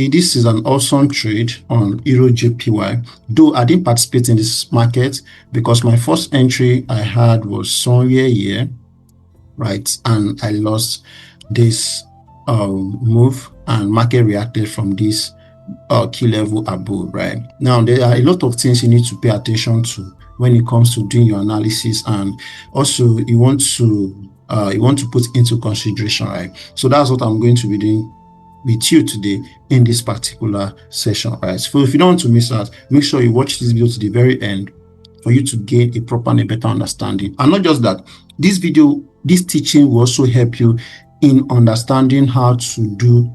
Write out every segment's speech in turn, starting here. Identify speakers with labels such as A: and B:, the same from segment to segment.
A: This is an awesome trade on Euro JPY, though I didn't participate in this market because my first entry I had was somewhere here, right? And I lost this move, and market reacted from this key level above, right? Now, there are a lot of things you need to pay attention to when it comes to doing your analysis, and also you want to put into consideration, right? So that's what I'm going to be doing with you today in this particular session, right? So if you don't want to miss out, make sure you watch this video to the very end for you to gain a proper and a better understanding. And not just that, this teaching will also help you in understanding how to do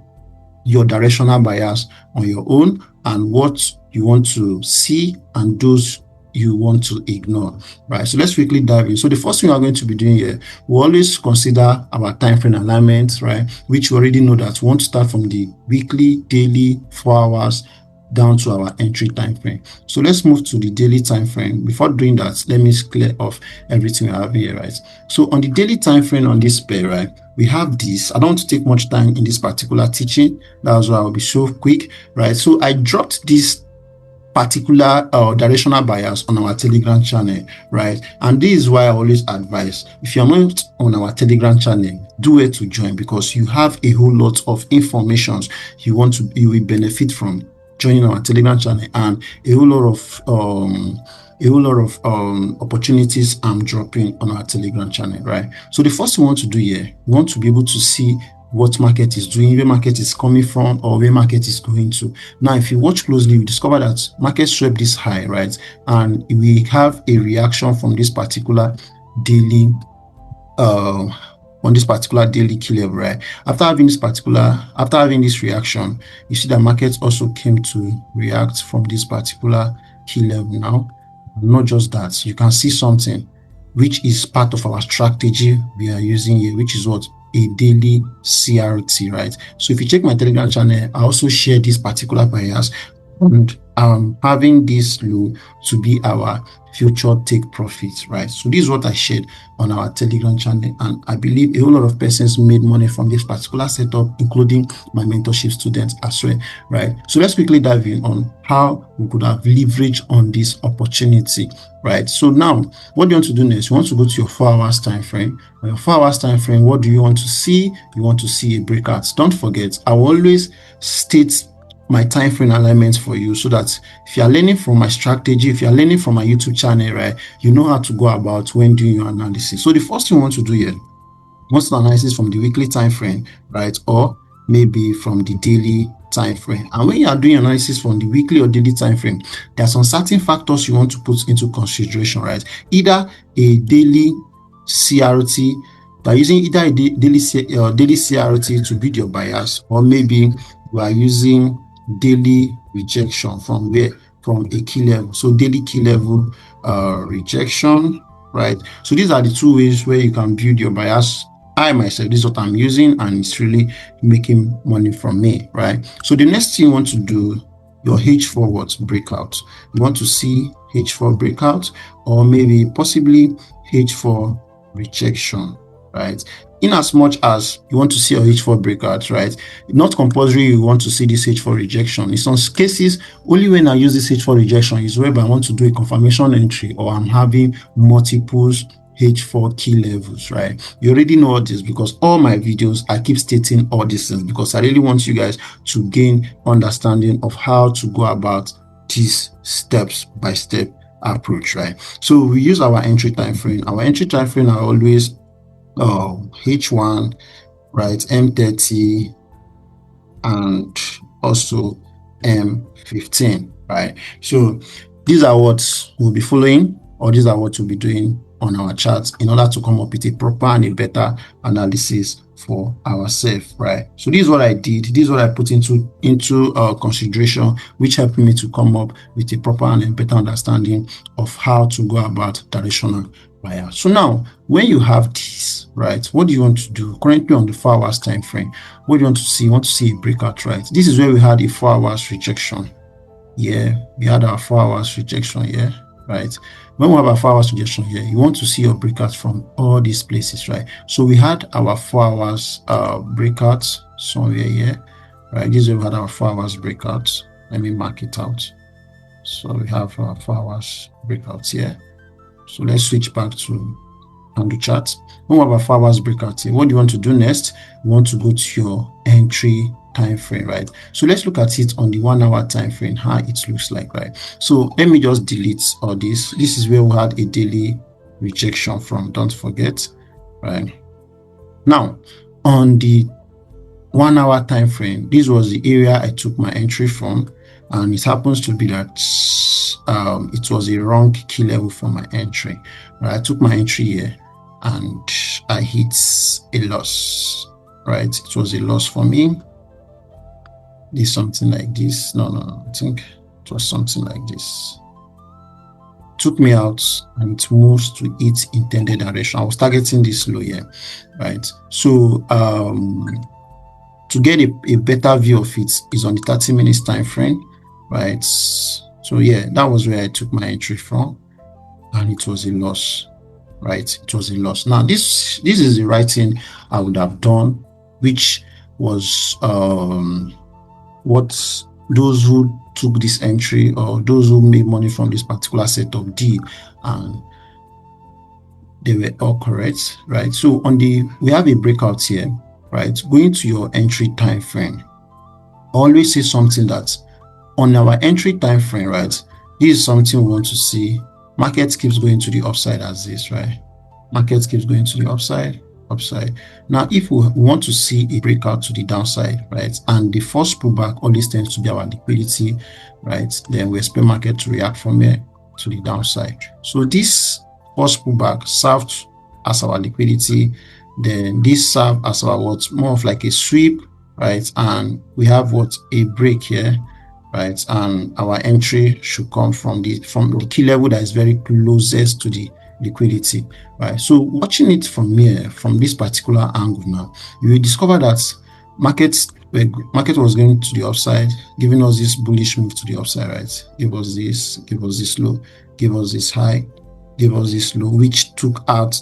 A: your directional bias on your own, and what you want to see and those you want to ignore, right? So let's quickly dive in. So the first thing we're going to be doing here, we always consider our time frame alignment, right? Which you already know that we want to start from the weekly, daily, 4 hours down to our entry time frame. So let's move to the daily time frame. Before doing that, let me clear off everything we have here, right? So on the daily time frame on this pair, right, we have this. I don't want to take much time in this particular teaching. That's why I'll be so quick, right? So I dropped this particular directional bias on our Telegram channel, right? And this is why I always advise, if you're not on our Telegram channel, do it to join, because you have a whole lot of information you will benefit from joining our Telegram channel, and a whole lot of opportunities I'm dropping on our Telegram channel, right? So the first thing we want to do here, we want to be able to see what market is doing, where market is coming from, or where market is going to. Now, if you watch closely, we discover that market swept this high, right? And we have a reaction from this particular daily on this particular daily key level, right? After having this reaction, you see that market also came to react from this particular key level. Now, not just that, you can see something which is part of our strategy we are using here, which is what? A daily CRT, right? So if you check my Telegram channel, I also share this particular bias, and having this low to be our future take profits, right? So this is what I shared on our Telegram channel, and I believe a whole lot of persons made money from this particular setup, including my mentorship students as well, right? So let's quickly dive in on how we could have leveraged on this opportunity, right? So now, what do you want to do next? You want to go to your 4 hours time frame. On your 4 hours time frame, what do you want to see? You want to see a breakout. Don't forget, I will always state my time frame alignments for you, so that if you are learning from my strategy, if you are learning from my YouTube channel, right, you know how to go about when doing your analysis. So the first thing you want to do here, what's the analysis from the weekly time frame, right, or maybe from the daily time frame. And when you are doing analysis from the weekly or daily time frame, there are some certain factors you want to put into consideration, right? Either a daily CRT, by using either a daily CRT to build your bias, or maybe you are using daily rejection from a key level. So daily key level rejection, right? So these are the two ways where you can build your bias. I myself, this is what I'm using, and it's really making money from me, right? So the next thing you want to do, your H4 breakout. You want to see H4 breakout, or maybe possibly H4 rejection, right? In as much as you want to see a H4 breakout, right? Not compulsory you want to see this H4 rejection. In some cases, only when I use this H4 rejection is where I want to do a confirmation entry, or I'm having multiples H4 key levels, right? You already know all this, because all my videos, I keep stating all these things, because I really want you guys to gain understanding of how to go about this step-by-step approach, right? So we use our entry time frame. Our entry time frame are always H1, right, M30, and also M15, right? So these are what we'll be following, or these are what we'll be doing on our charts in order to come up with a proper and a better analysis for ourselves, right? So this is what I did. This is what I put into consideration, which helped me to come up with a proper and a better understanding of how to go about directional bias. So now, when you have this, right, what do you want to do? Currently on the 4 hours time frame, what do you want to see? You want to see a breakout, right? This is where we had a 4 hours rejection. Yeah, we had our 4 hours rejection here, right? When we have our 4 hours rejection here, you want to see your breakouts from all these places, right? So we had our 4 hours breakouts somewhere here, right? This is where we had our 4 hours breakout. Let me mark it out. So we have our 4 hours breakout here. So let's switch back to candle chart. When we have our 4 hours breakout here, what do you want to do next? You want to go to your entry time frame, right? So let's look at it on the 1 hour time frame, how it looks like, right? So let me just delete all this. This is where we had a daily rejection from, don't forget, right? Now on the 1 hour time frame, this was the area I took my entry from, and it happens to be that it was a wrong key level for my entry, right? I took my entry here and I hit a loss, right? It was a loss for me. This something like this. No, I think it was something like this. Took me out and it moves to its intended direction. I was targeting this low here, right? So to get a better view of it is on the 30 minutes time frame, right? So yeah, that was where I took my entry from, and it was a loss, right? It was a loss. Now this is the right thing I would have done, which was what those who took this entry or those who made money from this particular setup did, and they were all correct, right? So we have a breakout here, right? Going to your entry time frame, always say something that on our entry time frame, right? This is something we want to see. Market keeps going to the upside as this, right? Market keeps going to the upside. Now if we want to see a breakout to the downside, right, and the first pullback always tends to be our liquidity, right, then we expect market to react from here to the downside. So this first pullback served as our liquidity, then this served as our what, more of like a sweep, right, and we have what, a break here, right, and our entry should come from the key level that is very closest to the liquidity, right? So watching it from here, from this particular angle now, you will discover that market was going to the upside, giving us this bullish move to the upside, right? Give us this low, give us this high, give us this low, which took out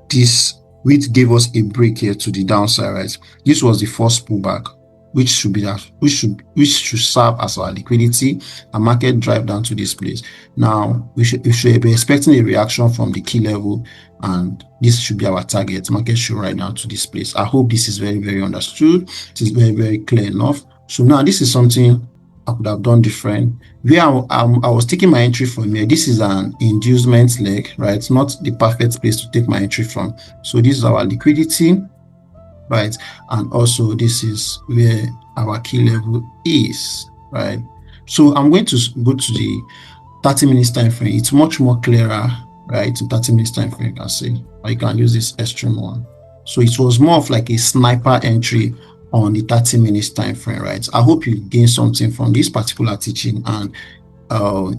A: this, which gave us a break here to the downside, right? This was the first pullback, which should serve as our liquidity, and market drive down to this place. Now we should be expecting a reaction from the key level, and this should be our target. Market should right now to this place. I hope this is very, very understood. It is very, very clear enough. So now this is something I could have done different. Where I was taking my entry from here, this is an inducement leg, right? It's not the perfect place to take my entry from. So this is our liquidity, right? And also this is where our key level is, right? So I'm going to go to the 30 minutes time frame. It's much more clearer, right? To 30 minutes time frame, you can see, or you can use this extreme one. So it was more of like a sniper entry on the 30 minutes time frame, right? I hope you gained something from this particular teaching. And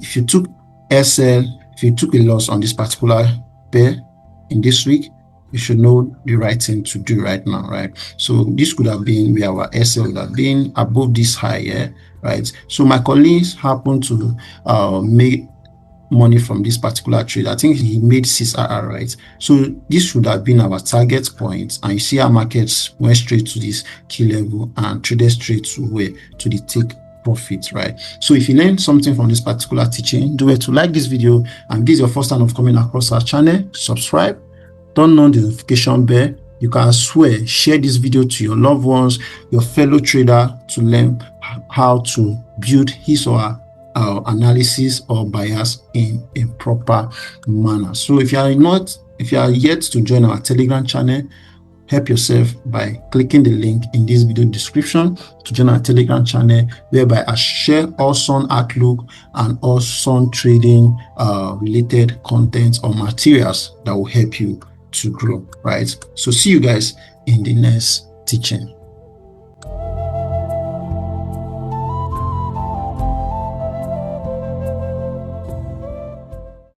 A: if you took SL, if you took a loss on this particular pair in this week, you should know the right thing to do right now, right? So this could have been where our SL would have been above this high here, right? So my colleagues happen to make money from this particular trade. I think he made 6RR, right? So this should have been our target point, and you see our markets went straight to this key level and traded straight to where, to the take profit, right? So if you learned something from this particular teaching, do it to like this video, and this is your first time of coming across our channel, subscribe, turn on the notification bell. You can as well share this video to your loved ones, your fellow trader, to learn how to build his or her analysis or bias in a proper manner. So if you are yet to join our Telegram channel, help yourself by clicking the link in this video description to join our Telegram channel, whereby I share all Sun outlook and all Sun trading related content or materials that will help you to grow, right? So see you guys in the next teaching.